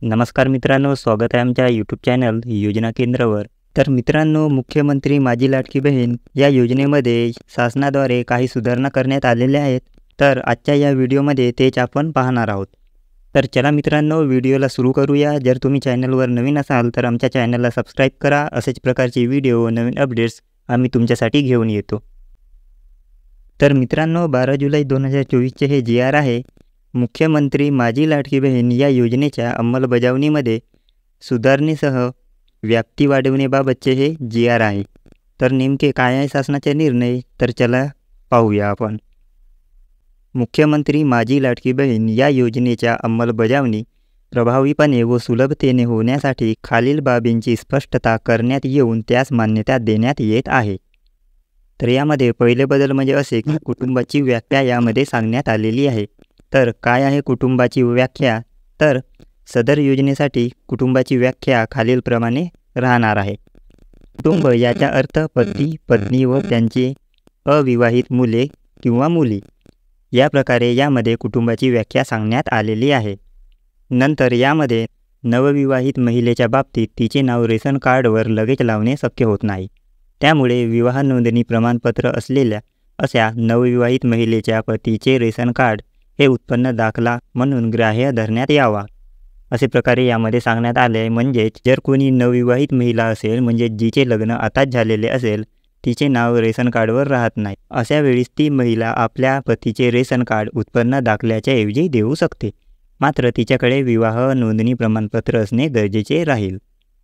नमस्कार मित्रांनो, स्वागत आहे आमच्या यूट्यूब चॅनल योजना केंद्रावर. तर मित्रांनो, मुख्यमंत्री माझी लाडकी बहीण या योजनेमध्ये शासनाद्वारे काही सुधारणा करण्यात आलेल्या आहेत. तर आजच्या या व्हिडिओमध्ये तेच आपण पाहणार आहोत. तर चला मित्रांनो, व्हिडिओला सुरू करूया. जर तुम्ही चॅनलवर नवीन असाल तर आमच्या चॅनलला सबस्क्राईब करा. असेच प्रकारचे व्हिडिओ नवीन अपडेट्स आम्ही तुमच्यासाठी घेऊन येतो. तर मित्रांनो, 12 जुलै 2024चे हे GR आहे. मुख्यमंत्री माझी लाडकी बहीण या योजनेच्या अंमलबजावणीमध्ये सुधारणेसह व्याप्ती वाढवण्याबाबतचे हे GR आहे. तर नेमके काय आहे शासनाचे निर्णय, तर चला पाहूया आपण. मुख्यमंत्री माझी लाडकी बहीण या योजनेच्या अंमलबजावणी प्रभावीपणे व सुलभतेने होण्यासाठी खालील बाबींची स्पष्टता करण्यात येऊन त्यास मान्यता देण्यात येत आहे. तर यामध्ये पहिले बदल म्हणजे असे की कुटुंबाची व्याख्या यामध्ये सांगण्यात आलेली आहे. तर काय आहे कुटुंबाची व्याख्या, तर सदर योजनेसाठी कुटुंबाची व्याख्या खालीलप्रमाणे राहणार आहे. कुटुंब याचा अर्थ पती, पत्नी व त्यांचे अविवाहित मुले किंवा मुली. या प्रकारे यामध्ये कुटुंबाची व्याख्या सांगण्यात आलेली आहे. नंतर यामध्ये नवविवाहित महिलेच्या बाबतीत तिचे नाव रेशन कार्डवर लगेच लावणे शक्य होत नाही. त्यामुळे विवाह नोंदणी प्रमाणपत्र असलेल्या अशा नवविवाहित महिलेच्या पतीचे रेशन कार्ड हे उत्पन्न दाखला म्हणून ग्राह्य धरण्यात यावा, असे प्रकारे यामध्ये सांगण्यात आले. म्हणजेच जर कोणी नवविवाहित महिला असेल, म्हणजे जिचे लग्न आताच झालेले असेल, तिचे नाव रेशन कार्डवर राहत नाही, अशा वेळेस ती महिला आपल्या पतीचे रेशन कार्ड उत्पन्न दाखल्याच्या ऐवजी देऊ शकते. मात्र तिच्याकडे विवाह नोंदणी प्रमाणपत्र असणे गरजेचे राहील.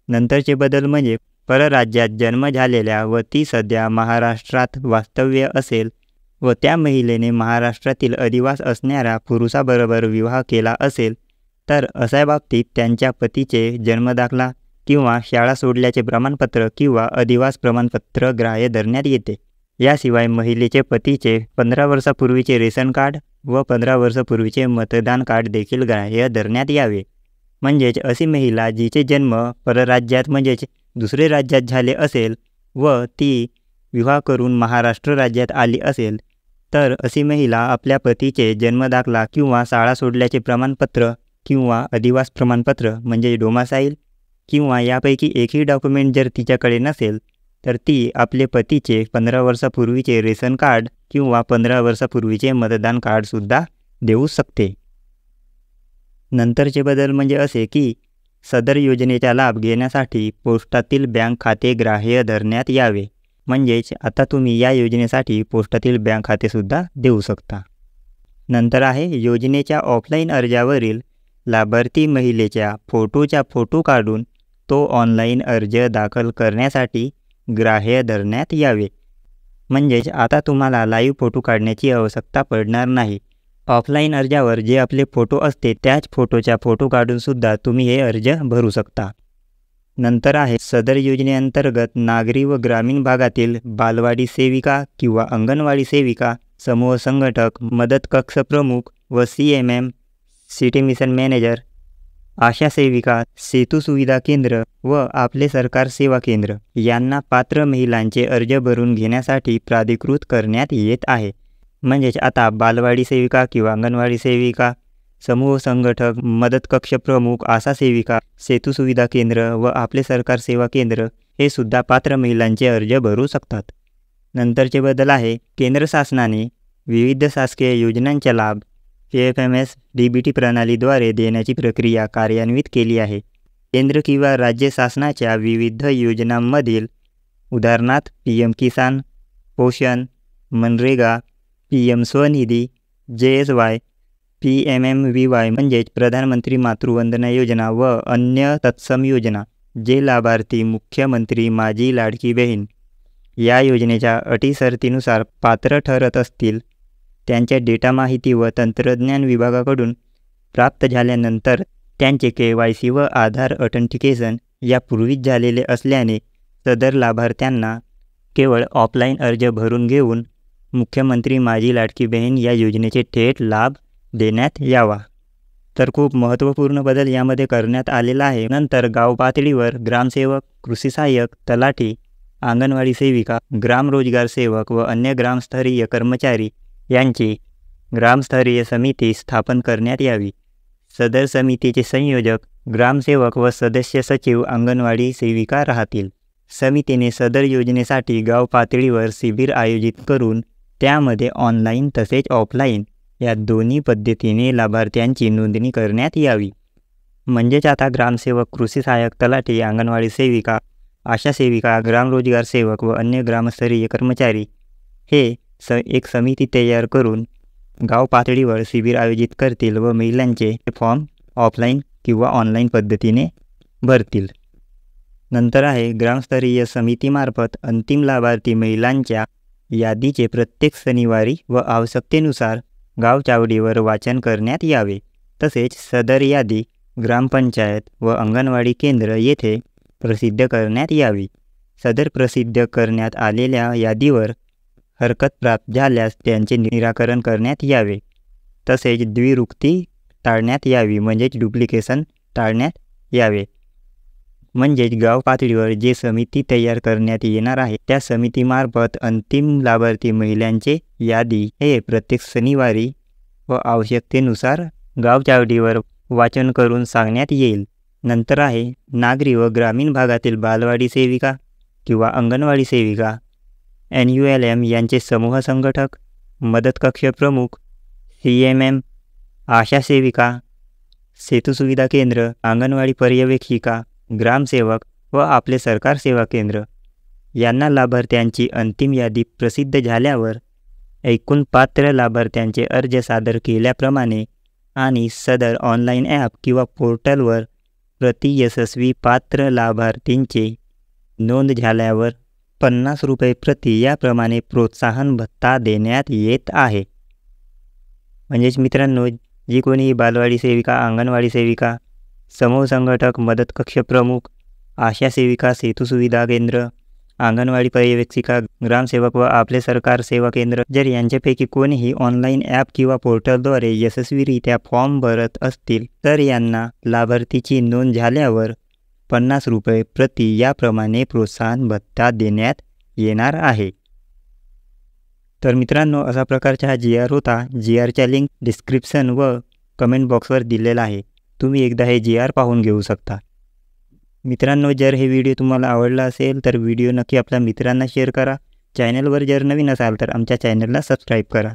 नंतरचे बदल म्हणजे परराज्यात जन्म झालेल्या व ती सध्या महाराष्ट्रात वास्तव्य असेल व त्या महिलेने महाराष्ट्रातील अधिवास असणाऱ्या पुरुषाबरोबर विवाह केला असेल, तर अशा बाबतीत त्यांच्या पतीचे जन्मदाखला किंवा शाळा सोडल्याचे प्रमाणपत्र किंवा अधिवास प्रमाणपत्र ग्राह्य धरण्यात येते. याशिवाय महिलेचे पतीचे 15 वर्षापूर्वीचे रेशन कार्ड व 15 वर्षापूर्वीचे मतदान कार्ड देखील ग्राह्य धरण्यात यावे. म्हणजेच अशी महिला जिचे जन्म परराज्यात म्हणजेच दुसरे राज्यात झाले असेल व ती विवाह करून महाराष्ट्र राज्यात आली असेल, तर अशी महिला आपल्या पतीचे जन्मदाखला किंवा शाळा सोडल्याचे प्रमाणपत्र किंवा अधिवास प्रमाणपत्र म्हणजे डोमासाईल किंवा यापैकी एकही डॉक्युमेंट जर तिच्याकडे नसेल, तर ती आपले पतीचे 15 वर्षापूर्वीचे रेशन कार्ड किंवा 15 वर्षापूर्वीचे मतदान कार्डसुद्धा देऊ शकते. नंतरचे बदल म्हणजे असे की सदर योजनेचा लाभ घेण्यासाठी पोस्टातील बँक खाते ग्राह्य धरण्यात यावे. म्हणजेच आता तुम्ही या योजनेसाठी पोस्टातील बँक खातेसुद्धा देऊ शकता. नंतर आहे योजनेच्या ऑफलाईन अर्जावरील लाभार्थी महिलेच्या फोटोचा फोटो काढून तो ऑनलाईन अर्ज दाखल करण्यासाठी ग्राह्य धरण्यात यावे. म्हणजेच आता तुम्हाला लाईव्ह फोटो काढण्याची आवश्यकता पडणार नाही. ऑफलाईन अर्जावर जे आपले फोटो असते त्याच फोटोचा फोटो काढूनसुद्धा तुम्ही हे अर्ज भरू शकता. नंतर आहे सदर योजनेअंतर्गत नागरी व ग्रामीण भागातील बालवाडी सेविका किंवा अंगणवाडी सेविका, समूह संघटक, मदत कक्ष प्रमुख व CMM सिटी मिशन मॅनेजर, आशा सेविका, सेतू सुविधा केंद्र व आपले सरकार सेवा केंद्र यांना पात्र महिलांचे अर्ज भरून घेण्यासाठी प्राधिकृत करण्यात येत आहे. म्हणजेच आता बालवाडी सेविका किंवा अंगणवाडी सेविका, समूह संघटक, मदत कक्ष प्रमुख, आशा सेविका, सेतू सुविधा केंद्र व आपले सरकार सेवा केंद्र हे सुद्धा पात्र महिलांचे अर्ज भरू शकतात. नंतरचे बदल आहे केंद्र शासनाने विविध शासकीय योजनांचा लाभ PFMS DBT प्रणालीद्वारे देण्याची प्रक्रिया कार्यान्वित केली आहे. केंद्र किंवा राज्य शासनाच्या विविध योजनांमधील उदाहरणार्थ PM किसान, पोषण, MNREGA, PM Svanidhi, JSY, PMMVY म्हणजेच प्रधानमंत्री मातृवंदना योजना व अन्य तत्सम योजना, जे लाभार्थी मुख्यमंत्री माझी लाडकी बहीण या योजनेच्या अटी शर्तीनुसार पात्र ठरत असतील, त्यांच्या डेटा माहिती व तंत्रज्ञान विभागाकडून प्राप्त झाल्यानंतर त्यांचे KYC व आधार ऑथेंटिकेशन यापूर्वीच झालेले असल्याने सदर लाभार्थ्यांना केवळ ऑफलाईन अर्ज भरून घेऊन मुख्यमंत्री माझी लाडकी बहीण या योजनेचे थेट लाभ देण्यात यावा. तर खूप महत्त्वपूर्ण बदल यामध्ये करण्यात आलेला आहे. नंतर गाव पातळीवर ग्रामसेवक, कृषी सहाय्यक, तलाठी, अंगणवाडी सेविका, ग्राम रोजगार सेवक व अन्य ग्रामस्तरीय कर्मचारी यांची ग्रामस्तरीय समिती स्थापन करण्यात यावी. सदर समितीचे संयोजक ग्रामसेवक व सदस्य सचिव अंगणवाडी सेविका राहतील. समितीने सदर योजनेसाठी गाव पातळीवर शिबिर आयोजित करून त्यामध्ये ऑनलाईन तसेच ऑफलाईन या दोन्ही पद्धतीने लाभार्थ्यांची नोंदणी करण्यात यावी. म्हणजेच आता ग्रामसेवक, कृषी सहाय्यक, तलाठी, अंगणवाडी सेविका, आशा सेविका, ग्रामरोजगार सेवक व अन्य ग्रामस्तरीय कर्मचारी हे एक समिती तयार करून गाव पातळीवर शिबिर आयोजित करतील व महिलांचे फॉर्म ऑफलाईन किंवा ऑनलाईन पद्धतीने भरतील. नंतर आहे ग्रामस्तरीय समितीमार्फत अंतिम लाभार्थी महिलांच्या यादीचे प्रत्येक शनिवारी व आवश्यकतेनुसार गाव चावडीवर वाचन करण्यात यावे. तसेच सदर यादी ग्रामपंचायत व अंगणवाडी केंद्र येथे प्रसिद्ध करण्यात यावी. सदर प्रसिद्ध करण्यात आलेल्या यादीवर हरकत प्राप्त झाल्यास त्यांचे निराकरण करण्यात यावे. तसेच द्विरुक्ती टाळण्यात यावी, म्हणजेच डुप्लिकेशन टाळण्यात यावे. म्हणजेच गाव पातळीवर जे समिती तयार करण्यात येणार आहे त्या समितीमार्फत अंतिम लाभार्थी महिलांचे यादी हे प्रत्येक शनिवारी व आवश्यकतेनुसार गाव चावडीवर वाचन करून सांगण्यात येईल. नंतर आहे नागरी व ग्रामीण भागातील बालवाडी सेविका किंवा अंगणवाडी सेविका, NULM यांचे समूह संघटक, मदत कक्ष प्रमुख, CMM, आशा सेविका, सेतू सुविधा केंद्र, अंगणवाडी पर्यवेक्षिका, ग्रामसेवक व आपले सरकार सेवा केंद्र यांना लाभार्थ्यांची अंतिम यादी प्रसिद्ध झाल्यावर एकूण पात्र लाभार्थ्यांचे अर्ज सादर केल्याप्रमाणे आणि सदर ऑनलाईन ॲप किंवा पोर्टलवर प्रति यशस्वी पात्र लाभार्थींचे नोंद झाल्यावर 50 रुपये प्रति याप्रमाणे प्रोत्साहन भत्ता देण्यात येत आहे. म्हणजेच मित्रांनो, जी कोणी बालवाडी सेविका, अंगणवाडी सेविका, समूह संघटक, मदत कक्ष प्रमुख, आशा सेविका, सेतू सुविधा केंद्र, अंगणवाडी पर्यवेक्षिका, ग्रामसेवक व आपले सरकार सेवा केंद्र जर यांच्यापैकी कोणीही ऑनलाईन ॲप किंवा पोर्टलद्वारे यशस्वीरित्या फॉर्म भरत असतील तर यांना लाभार्थीची नोंद झाल्यावर 50 रुपये प्रति याप्रमाणे प्रोत्साहन भत्ता देण्यात येणार आहे. तर मित्रांनो, अशा प्रकारचा हा GR होता. GRच्या लिंक डिस्क्रिप्शन व कमेंट बॉक्सवर दिलेला आहे. तुम्ही एकदा हे GR पाहून घेऊ शकता. मित्रांनो, जर हे व्हिडिओ तुम्हाला आवडला असेल तर व्हिडिओ नक्की आपल्या मित्रांना शेअर करा. चॅनलवर जर नवीन असाल तर आमच्या चॅनलला सबस्क्राईब करा.